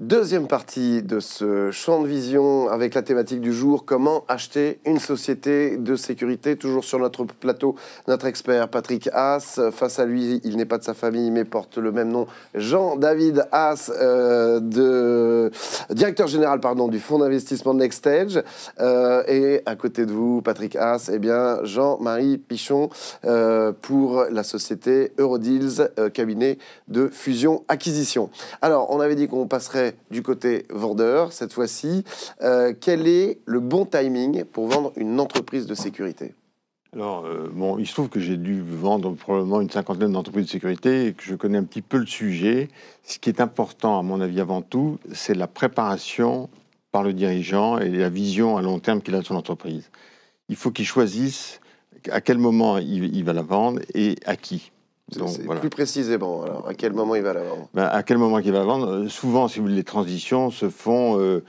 Deuxième partie de ce champ de vision avec la thématique du jour, comment acheter une société de sécurité. Toujours sur notre plateau, notre expert Patrick Haas. Face à lui, il n'est pas de sa famille, mais porte le même nom, Jean-David Haas, directeur général du fonds d'investissement NextEdge. Et à côté de vous, Patrick Haas, eh bien, Jean-Marie Pichon pour la société Eurodeals, cabinet de fusion-acquisition. Alors, on avait dit qu'on passerait du côté vendeur cette fois-ci. Quel est le bon timing pour vendre une entreprise de sécurité ? Alors, il se trouve que j'ai dû vendre probablement une cinquantaine d'entreprises de sécurité et que je connais un petit peu le sujet. Ce qui est important, à mon avis, avant tout, c'est la préparation par le dirigeant et la vision à long terme qu'il a de son entreprise. Il faut qu'il choisisse à quel moment il va la vendre et à qui. Voilà. Plus précisément, alors, à quel moment il va la vendre ? À quel moment il va la vendre ? Souvent, si vous voulez, les transitions se font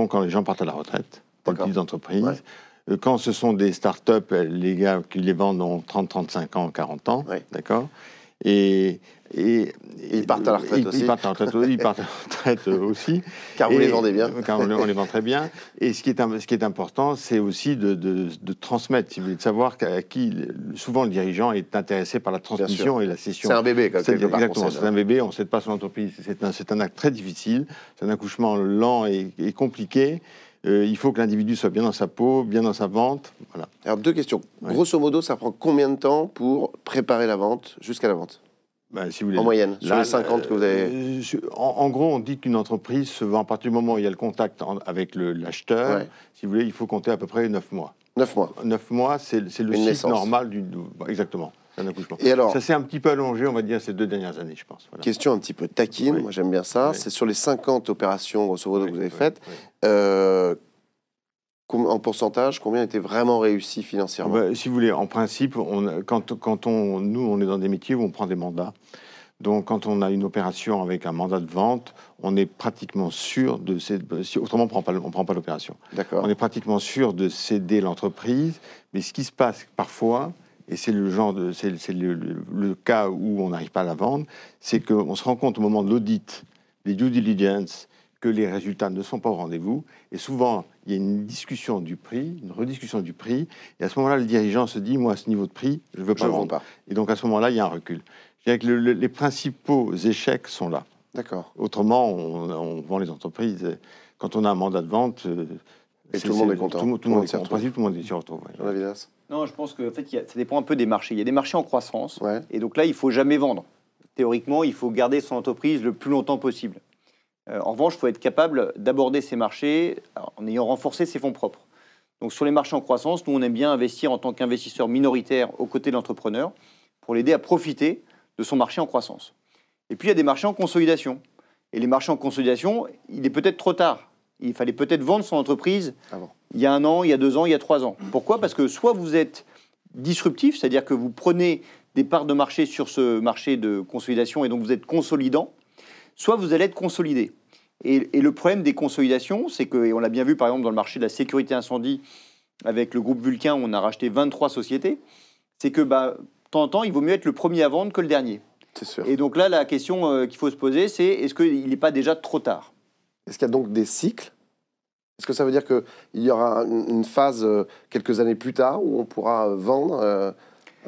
quand les gens partent à la retraite, dans les petites entreprises. Ouais. Quand ce sont des start-up, les gars qui les vendent ont 30, 35 ans, 40 ans, ouais. D'accord ? Et ils partent à la retraite aussi. Ils partent à la retraite aussi. Car vous les vendez bien. Car on les vend très bien. Et ce qui est important, c'est aussi de transmettre, si vous voulez, de savoir à qui, souvent le dirigeant est intéressé par la transmission et la cession. C'est un bébé, quelque part. Exactement, c'est un bébé, on ne cède pas son entreprise. C'est un acte très difficile, c'est un accouchement lent et compliqué. Il faut que l'individu soit bien dans sa peau, bien dans sa vente. Voilà. Alors, deux questions. Ouais. Grosso modo, ça prend combien de temps pour préparer la vente jusqu'à la vente ? Si vous voulez, en moyenne, sur les 50 que vous avez... En gros, on dit qu'une entreprise se vend à partir du moment où il y a le contact avec l'acheteur. Ouais. Si vous voulez, il faut compter à peu près 9 mois. 9 mois. 9 mois, c'est le cycle naissance. Normal exactement. Un accouchement. Et alors, ça s'est un petit peu allongé, on va dire, ces 2 dernières années, je pense. Voilà. Question un petit peu taquine, oui. Moi j'aime bien ça. Oui. C'est sur les 50 opérations, grosso modo, que vous avez faites. Oui. En pourcentage, combien était vraiment réussi financièrement ? Si vous voulez, en principe, quand on est dans des métiers où on prend des mandats. Donc, quand on a une opération avec un mandat de vente, on est pratiquement sûr de céder. Autrement, on ne prend pas l'opération. D'accord. On est pratiquement sûr de céder l'entreprise. Mais ce qui se passe parfois, et c'est le cas où on n'arrive pas à la vendre, c'est qu'on se rend compte au moment de l'audit, des due diligence, que les résultats ne sont pas au rendez-vous. Et souvent, il y a une discussion du prix, une rediscussion du prix. Et à ce moment-là, le dirigeant se dit, moi, à ce niveau de prix, je ne veux pas vendre. Et donc, à ce moment-là, il y a un recul. Je dirais que les principaux échecs sont là. D'accord. Autrement, on vend les entreprises. Quand on a un mandat de vente... et tout le monde est content. Tout le monde s'y retrouve. En principe, tout le monde s'y retrouve. Ouais. Non, je pense que en fait, ça dépend un peu des marchés. Il y a des marchés en croissance. Ouais. Et donc là, il ne faut jamais vendre. Théoriquement, il faut garder son entreprise le plus longtemps possible. En revanche, il faut être capable d'aborder ces marchés en ayant renforcé ses fonds propres. Donc sur les marchés en croissance, nous, on aime bien investir en tant qu'investisseur minoritaire aux côtés de l'entrepreneur pour l'aider à profiter de son marché en croissance. Et puis, il y a des marchés en consolidation. Et les marchés en consolidation, il est peut-être trop tard. Il fallait peut-être vendre son entreprise il y a 1 an, il y a 2 ans, il y a 3 ans. Pourquoi ? Parce que soit vous êtes disruptif, c'est-à-dire que vous prenez des parts de marché sur ce marché de consolidation et donc vous êtes consolidant, soit vous allez être consolidé. Et le problème des consolidations, c'est que, et on l'a bien vu par exemple dans le marché de la sécurité incendie, avec le groupe Vulcain, on a racheté 23 sociétés, c'est que de temps en temps, il vaut mieux être le premier à vendre que le dernier. C'est sûr. Et donc là, la question qu'il faut se poser, c'est est-ce qu'il n'est pas déjà trop tard ? Est-ce qu'il y a donc des cycles ? Est-ce que ça veut dire qu'il y aura une phase quelques années plus tard où on pourra vendre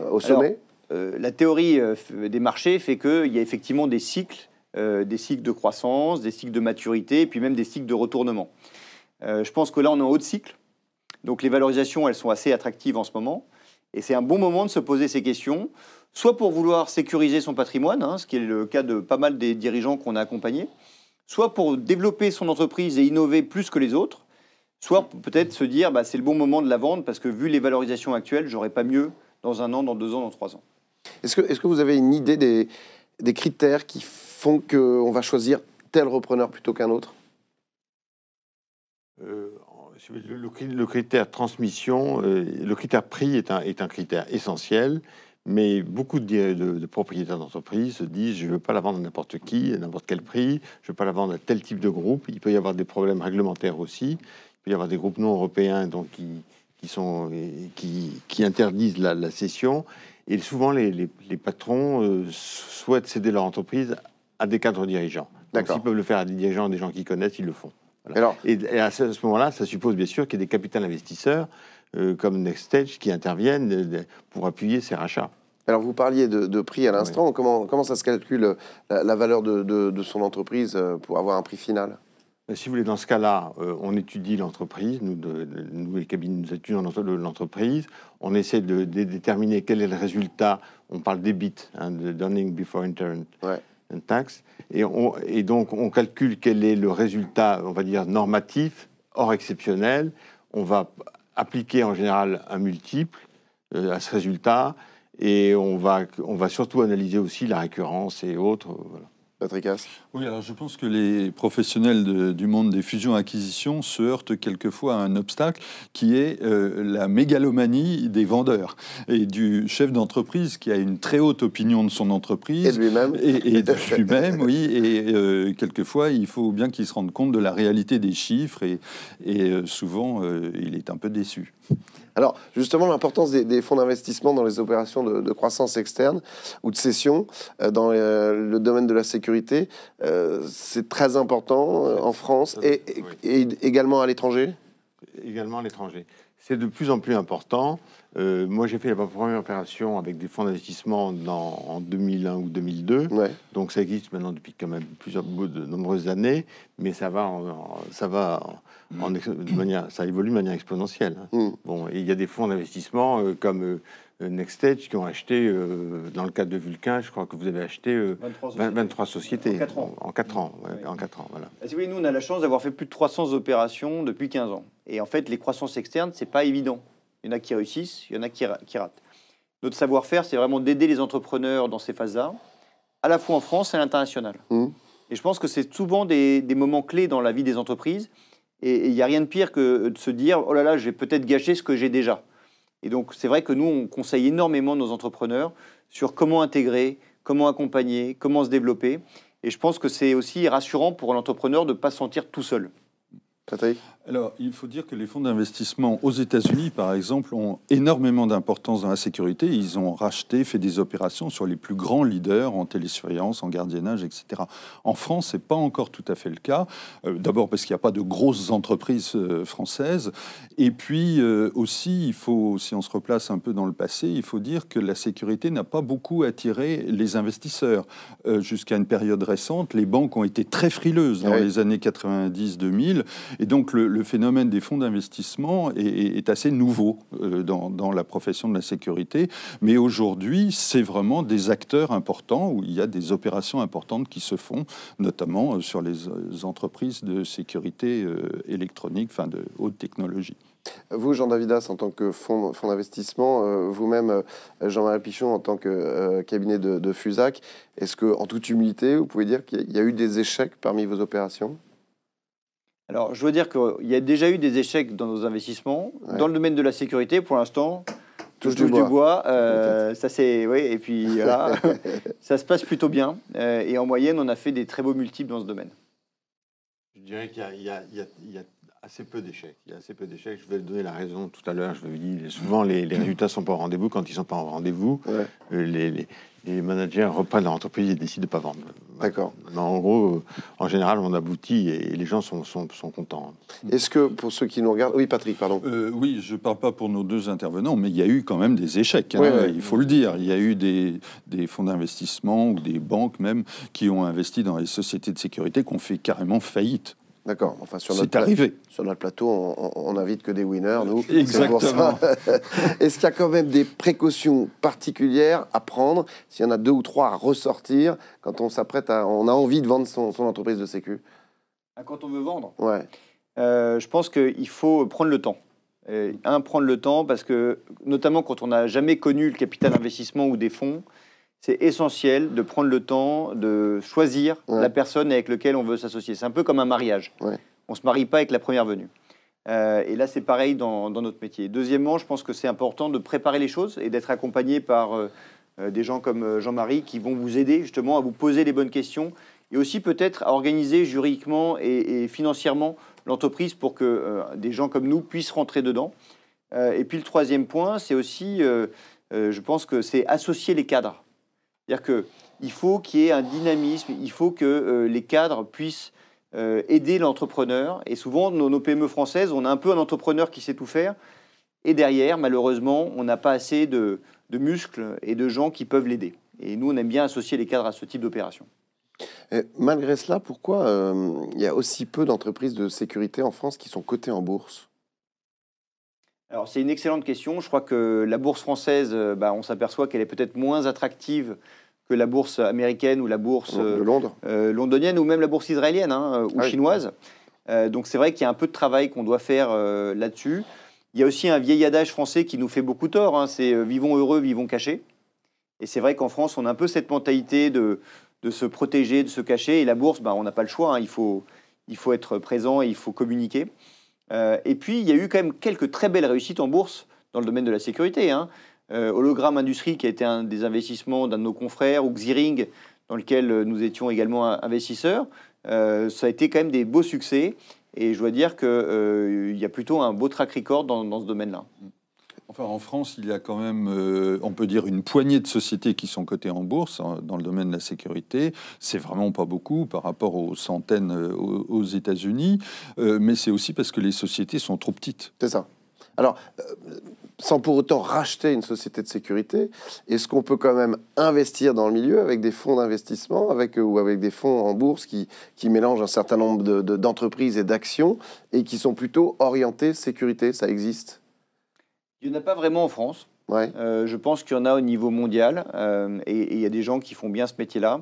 au sommet ? La théorie des marchés fait qu'il y a effectivement des cycles de croissance, des cycles de maturité, et puis même des cycles de retournement. Je pense que là, on est en haut de cycle. Donc les valorisations, elles sont assez attractives en ce moment. Et c'est un bon moment de se poser ces questions, soit pour vouloir sécuriser son patrimoine, ce qui est le cas de pas mal des dirigeants qu'on a accompagnés, soit pour développer son entreprise et innover plus que les autres, soit peut-être se dire c'est le bon moment de la vendre parce que vu les valorisations actuelles, j'aurais pas mieux dans 1 an, dans 2 ans, dans 3 ans. Est-ce que vous avez une idée des critères qui font qu'on va choisir tel repreneur plutôt qu'un autre ? Le critère transmission, le critère prix est un critère essentiel, mais beaucoup de propriétaires d'entreprises se disent je ne veux pas la vendre à n'importe qui, à n'importe quel prix, je ne veux pas la vendre à tel type de groupe. Il peut y avoir des problèmes réglementaires aussi, il peut y avoir des groupes non européens donc, qui interdisent la cession. Et souvent, les patrons souhaitent céder leur entreprise à des cadres dirigeants. Donc, s'ils peuvent le faire à des dirigeants, des gens qui connaissent, ils le font. Voilà. Alors, et à ce moment-là, ça suppose bien sûr qu'il y ait des capitals investisseurs comme NextStage qui interviennent pour appuyer ces rachats. Alors, vous parliez de prix à l'instant. Oui. Comment ça se calcule la valeur de son entreprise pour avoir un prix final? Si vous voulez, dans ce cas-là, on étudie l'entreprise. Nous, les cabinets, nous étudions l'entreprise. On essaie de déterminer quel est le résultat. On parle d'EBIT, de Earning Before Interest and Tax. Et donc, on calcule quel est le résultat, on va dire, normatif, hors exceptionnel. On va appliquer en général un multiple à ce résultat. Et on va surtout analyser aussi la récurrence et autres. Voilà. Patrick Haas. Oui, alors je pense que les professionnels du monde des fusions-acquisitions se heurtent quelquefois à un obstacle qui est la mégalomanie des vendeurs et du chef d'entreprise qui a une très haute opinion de son entreprise. Et de lui-même. Et de lui-même, oui. Et quelquefois, il faut bien qu'il se rende compte de la réalité des chiffres et souvent, il est un peu déçu. Alors, justement, l'importance des fonds d'investissement dans les opérations de croissance externe ou de cession dans le domaine de la sécurité, c'est très important en France et également à l'étranger. Également à l'étranger. C'est de plus en plus important. Moi, j'ai fait ma première opération avec des fonds d'investissement en 2001 ou 2002. Ouais. Donc, ça existe maintenant depuis quand même de nombreuses années, mais ça évolue de manière exponentielle. Bon, et il y a des fonds d'investissement comme NextStage qui ont acheté, dans le cadre de Vulcain, je crois que vous avez acheté 23 sociétés. En 4 ans. En 4 ans, voilà. Si vous voulez, nous, on a la chance d'avoir fait plus de 300 opérations depuis 15 ans. Et en fait, les croissances externes, c'est pas évident. Il y en a qui réussissent, il y en a qui ratent. Notre savoir-faire, c'est vraiment d'aider les entrepreneurs dans ces phases-là, à la fois en France et à l'international. Et je pense que c'est souvent des moments clés dans la vie des entreprises. Et il n'y a rien de pire que de se dire « Oh là là, je vais peut-être gâcher ce que j'ai déjà ». Et donc, c'est vrai que nous, on conseille énormément nos entrepreneurs sur comment intégrer, comment accompagner, comment se développer. Et je pense que c'est aussi rassurant pour l'entrepreneur de ne pas se sentir tout seul. Patrick ? Alors, il faut dire que les fonds d'investissement aux États-Unis, par exemple, ont énormément d'importance dans la sécurité. Ils ont racheté, fait des opérations sur les plus grands leaders en télésurveillance, en gardiennage, etc. En France, c'est pas encore tout à fait le cas. D'abord parce qu'il n'y a pas de grosses entreprises françaises. Et puis aussi, il faut, si on se replace un peu dans le passé, il faut dire que la sécurité n'a pas beaucoup attiré les investisseurs. Jusqu'à une période récente, les banques ont été très frileuses dans les années 90-2000. Et donc, le phénomène des fonds d'investissement est assez nouveau dans la profession de la sécurité. Mais aujourd'hui, c'est vraiment des acteurs importants où il y a des opérations importantes qui se font, notamment sur les entreprises de sécurité électronique, enfin de haute technologie. Vous, Jean Davidas, en tant que fonds d'investissement, vous-même, Jean-Marie Pichon, en tant que cabinet de FUSAC, est-ce que, en toute humilité, vous pouvez dire qu'il y a eu des échecs parmi vos opérations ? Alors, je veux dire qu'il y a déjà eu des échecs dans nos investissements. Ouais. Dans le domaine de la sécurité, pour l'instant, touche du bois. Ça, c'est... Oui, et puis, voilà, ça se passe plutôt bien. Et en moyenne, on a fait des très beaux multiples dans ce domaine. Je dirais qu'il y a assez peu d'échecs. Il y a assez peu d'échecs. Je vais donner la raison tout à l'heure. Je vous dis, souvent, les résultats ne sont pas au rendez-vous. Quand ils ne sont pas au rendez-vous, les managers reprennent leur entreprise et décident de ne pas vendre. D'accord. Mais en gros, en général, on aboutit et les gens sont contents. Est-ce que, pour ceux qui nous regardent... Oui, Patrick, pardon. Oui, je ne parle pas pour nos deux intervenants, mais il y a eu quand même des échecs. Il faut le dire. Il y a eu des fonds d'investissement ou des banques même qui ont investi dans les sociétés de sécurité qui ont fait carrément faillite. D'accord. Enfin, c'est arrivé. Sur notre plateau, on n'invite que des winners, nous. Exactement. Est-ce qu'il y a quand même des précautions particulières à prendre, s'il y en a 2 ou 3 à ressortir, quand on s'apprête on a envie de vendre son entreprise de sécu? Quand on veut vendre? Ouais. Je pense qu'il faut prendre le temps. Prendre le temps, parce que, notamment quand on n'a jamais connu le capital investissement ou des fonds, c'est essentiel de prendre le temps de choisir la personne avec laquelle on veut s'associer. C'est un peu comme un mariage. Ouais. On ne se marie pas avec la première venue. Et là, c'est pareil dans notre métier. Deuxièmement, je pense que c'est important de préparer les choses et d'être accompagné par des gens comme Jean-Marie qui vont vous aider justement à vous poser les bonnes questions et aussi peut-être à organiser juridiquement et financièrement l'entreprise pour que des gens comme nous puissent rentrer dedans. Et puis le troisième point, c'est aussi... je pense que c'est associer les cadres. C'est-à-dire qu'il faut qu'il y ait un dynamisme, il faut que les cadres puissent aider l'entrepreneur. Et souvent, nos PME françaises, on a un peu un entrepreneur qui sait tout faire. Et derrière, malheureusement, on n'a pas assez de muscles et de gens qui peuvent l'aider. Et nous, on aime bien associer les cadres à ce type d'opération. Malgré cela, pourquoi il y a aussi peu d'entreprises de sécurité en France qui sont cotées en bourse ? Alors, c'est une excellente question. Je crois que la bourse française, on s'aperçoit qu'elle est peut-être moins attractive que la bourse américaine ou la bourse de Londres. Londonienne ou même la bourse israélienne ou chinoise. Donc, c'est vrai qu'il y a un peu de travail qu'on doit faire là-dessus. Il y a aussi un vieil adage français qui nous fait beaucoup tort. C'est « vivons heureux, vivons cachés ». Et c'est vrai qu'en France, on a un peu cette mentalité de se protéger, de se cacher. Et la bourse, on n'a pas le choix. Il faut être présent et il faut communiquer. Et puis, il y a eu quand même quelques très belles réussites en bourse dans le domaine de la sécurité. Hologramme Industrie, qui a été un des investissements d'un de nos confrères, ou Xiring, dans lequel nous étions également investisseurs. Ça a été quand même des beaux succès. Et je dois dire qu'il y a plutôt un beau track record dans ce domaine-là. Enfin, en France, il y a quand même, on peut dire, une poignée de sociétés qui sont cotées en bourse dans le domaine de la sécurité. C'est vraiment pas beaucoup par rapport aux centaines aux États-Unis, mais c'est aussi parce que les sociétés sont trop petites. C'est ça. Alors, sans pour autant racheter une société de sécurité, est-ce qu'on peut quand même investir dans le milieu avec des fonds d'investissement ou avec des fonds en bourse qui mélangent un certain nombre d'entreprises et d'actions et qui sont plutôt orientés sécurité? Ça existe? Il n'y en a pas vraiment en France. Ouais. Je pense qu'il y en a au niveau mondial et il y a des gens qui font bien ce métier-là.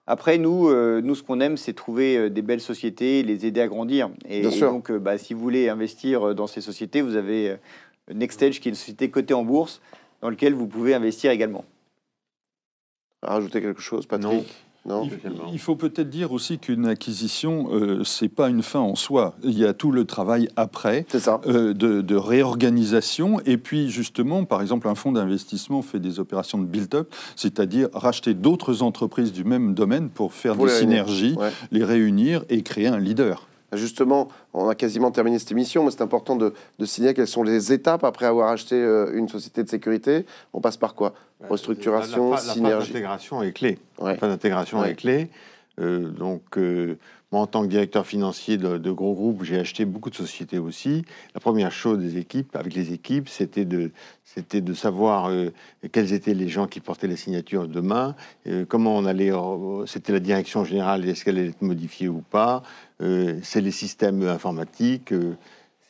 Après, nous ce qu'on aime, c'est trouver des belles sociétés, les aider à grandir. Et donc, si vous voulez investir dans ces sociétés, vous avez NextEdge, qui est une société cotée en bourse, dans laquelle vous pouvez investir également. Rajouter quelque chose, Patrick? Non. Il faut peut-être dire aussi qu'une acquisition, c'est pas une fin en soi. Il y a tout le travail après de réorganisation. Et puis, justement, par exemple, un fonds d'investissement fait des opérations de build-up, c'est-à-dire racheter d'autres entreprises du même domaine pour faire des synergies, les réunir et créer un leader. Justement, on a quasiment terminé cette émission, mais c'est important de signaler quelles sont les étapes après avoir acheté une société de sécurité. On passe par quoi? Restructuration, synergie. La phase d'intégration est clé. La phase d'intégration est clé. Moi, en tant que directeur financier de gros groupes, j'ai acheté beaucoup de sociétés aussi. La première chose avec les équipes, c'était de savoir quels étaient les gens qui portaient les signatures demain, comment on allait... C'était la direction générale, est-ce qu'elle allait être modifiée ou pas, c'est les systèmes informatiques,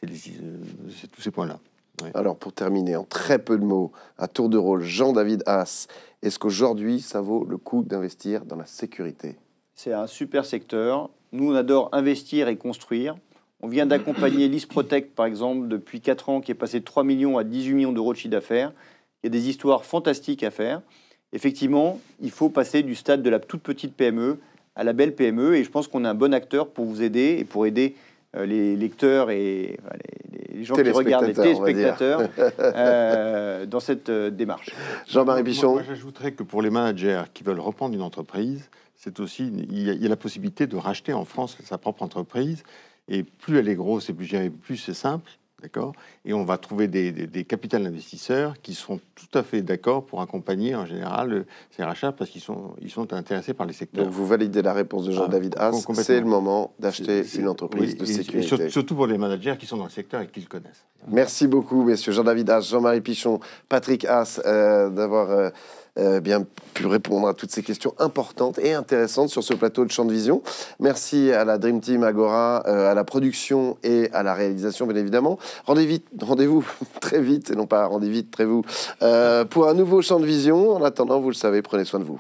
c'est tous ces points-là. Ouais. Alors, pour terminer, en très peu de mots, à tour de rôle, Jean-David Haas, est-ce qu'aujourd'hui, ça vaut le coup d'investir dans la sécurité? C'est un super secteur. Nous, on adore investir et construire. On vient d'accompagner l'Isprotect, par exemple, depuis 4 ans, qui est passé de 3 millions à 18 millions d'euros de chiffre d'affaires. Il y a des histoires fantastiques à faire. Effectivement, il faut passer du stade de la toute petite PME à la belle PME. Et je pense qu'on est un bon acteur pour vous aider et pour aider les lecteurs et les gens qui regardent, les téléspectateurs, dans cette démarche. Jean-Marie Pichon. Moi, j'ajouterais que pour les managers qui veulent reprendre une entreprise, c'est aussi, il y a la possibilité de racheter en France sa propre entreprise. Et plus elle est grosse et plus c'est simple. D'accord. Et on va trouver des capital investisseurs qui seront tout à fait d'accord pour accompagner en général ces rachats parce qu'ils sont intéressés par les secteurs. Donc vous validez la réponse de Jean-David Haas, c'est le moment d'acheter une entreprise de sécurité. Surtout pour les managers qui sont dans le secteur et qui le connaissent. Merci beaucoup, messieurs Jean-David Haas, Jean-Marie Pichon, Patrick Haas, d'avoir bien pu répondre à toutes ces questions importantes et intéressantes sur ce plateau de Champ de Vision. Merci à la Dream Team Agora, à la production et à la réalisation, bien évidemment. Rendez-vous très vite, et non pas rendez vite, très vous, pour un nouveau Champ de Vision. En attendant, vous le savez, prenez soin de vous.